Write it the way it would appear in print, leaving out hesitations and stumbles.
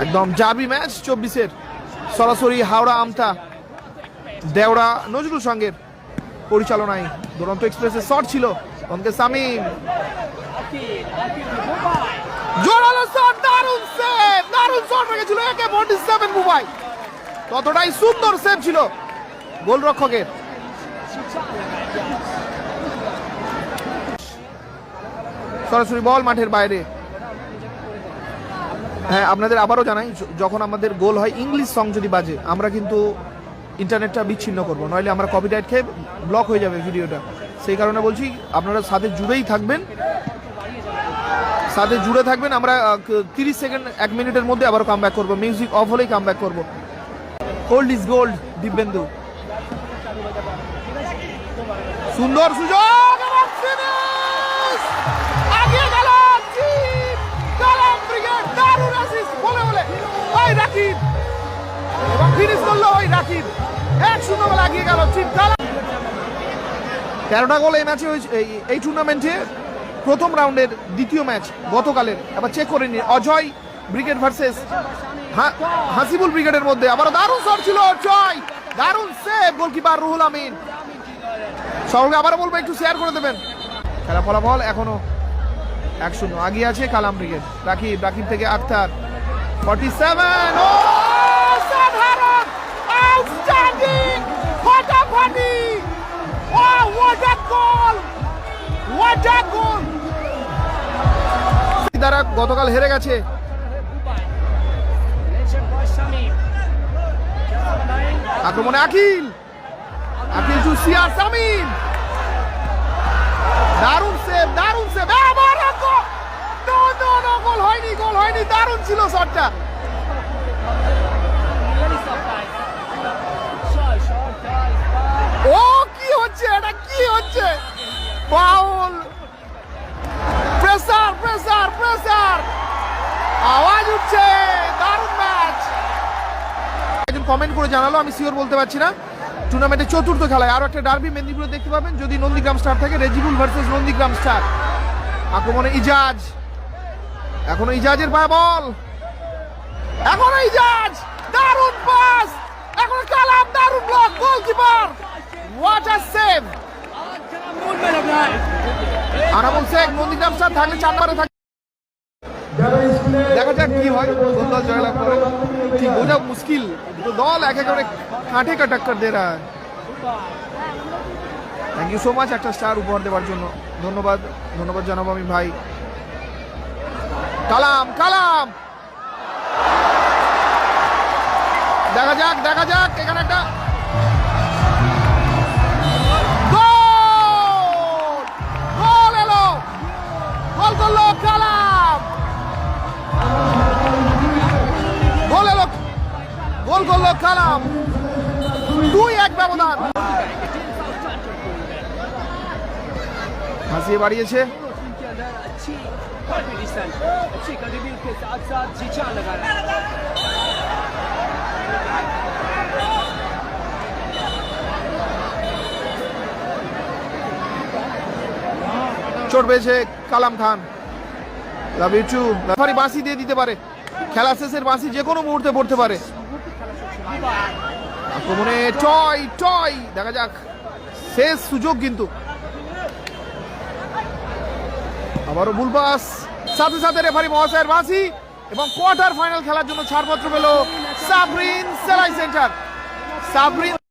একদম জাবি ম্যাচ 24-এর সরাসরি হাওড়া আমতা দেওড়া নজরুল সঙ্গের পরিচালনায় দুরন্ত এক্সপ্রেসের শট ছিল অনকে সামিম জোরালো শট, দারুণ সেভ, দারুণ শট রেখেছিল AK-47 মুম্বাই। ততটাই সুন্দর সেভ ছিল গোলরক্ষকের। সরাসরি বল মাঠের বাইরে। হ্যাঁ, আপনাদের আবারও জানাই, যখন আমাদের গোল হয় ইংলিশ সং যদি বাজে আমরা কিন্তু ইন্টারনেটটা বিচ্ছিন্ন করবো, নইলে আমরা কপিরাইট খেয়ে ব্লক হয়ে যাবে ভিডিওটা। সেই কারণে বলছি আপনারা সাথে জুড়েই থাকবেন, সাথে জুড়ে থাকবেন। আমরা 30 সেকেন্ড 1 মিনিটের মধ্যে আবার কাম ব্যাক করবো, মিউজিক অফ হলেই কাম ব্যাক করবো। ওল্ড ইজ গোল্ড দিব্যেন্দু, সুন্দর সুযোগ এবং ফিনিশ! আগিয়ে গেল টিম কালাম ব্রিগেড, দারুণ অ্যাসিস্ট বলে বলে ওই রাকিব, এবং ফিনিশ করলো ওই রাকিব। 1-0 বলে আগিয়ে গেল টিম কালাম। 13টা গোল এই ম্যাচে হয়েছে, এই টুর্নামেন্টে প্রথম রাউন্ডের দ্বিতীয় ম্যাচ গতকালের। আবার চেক করে নিন, অজয় ব্রিগেড ভার্সেস হাসিবুল ব্রিগেডের মধ্যে। আবার দারুণ শট ছিল অজয়, দারুণ সেভ গোলকিপার রুহুল আমিন। সবাইকে আবারও বলবো একটু শেয়ার করে দেবেন। খেলা ফলাফল এখনো 1-0 আগিয়ে আছে কালাম ব্রিগেড। রাকিব থেকে আক্তার 47। ও সাধারণ, আউটস্ট্যান্ডিং, ফাটাফাটি, ও what a goal, what a গোল। তারা গতকাল হেরে গেছে। আক্রমণে আকিল টু সিয়ার সামিম, দারুণ সেভ, দারুণ সেভ। আবার গোল হয়নি, গোল হয়নি, দারুণ ছিল শটটা। ও কি হচ্ছে এটা, কি হচ্ছে? ফাউল, প্রেসার প্রেসার প্রেসার, আওয়াজ উঠছে। দারুণ ম্যাচ। একজন কমেন্ট করে জানালো, আমি শিওর বলতে পারছি না। টুর্নামেন্টের চতুর্থ খেলায় আরো একটা ডার্বি মেদিনীপুরে দেখতে পাবেন যদি নন্দীগ্রাম স্টার থাকে। Rezibul versus Nandigram star. আক্রমণে ইজাজ, এখনো ইজাজের পায়ে বল, এখনো ইজাজ, দারুণ পাস, এখনো কালাম, দারুণ block, goalkeeper what a save. Anamul Sheikh Nandigram star থাকলে 4 নম্বরে থাকে। দেখা যাক কি হয়, কোন দল জয়লাভ করে ঠিক বোঝা মুশকিল। দল এক এক করে কাঁটে কা টক্কর দে রা। থ্যাংক ইউ সো মাচ একটা স্টার উপহার দেওয়ার জন্য। ধন্যবাদ, ধন্যবাদ জানাবো আমি ভাই। কালাম, কালাম, দেখা যাক, দেখা যাক। এখানে একটা গোল, গোল এলো, গোল করলো কালাম, গোল এলো, গোল করলো কালাম। 2-1 ব্যবধান। হাসিয়ে বাড়িয়েছে। চোট পেয়েছে Kalam Khan. Love you too. Referee বাঁশি দিয়ে দিতে পারে, খেলা শেষের বাঁশি যে কোনো মুহূর্তে পড়তে পারে। আক্রমণে টয় টয়, দেখা যাক শেষ সুযোগ কিন্তু। আবারও ভুল পাস, সাথে সাথে রেফারি মহাশয়ের বাঁশি, এবং কোয়ার্টার ফাইনাল খেলার জন্য ছাড়পত্র পেল সাবরিন সেলাই সেন্টার। সাবরিন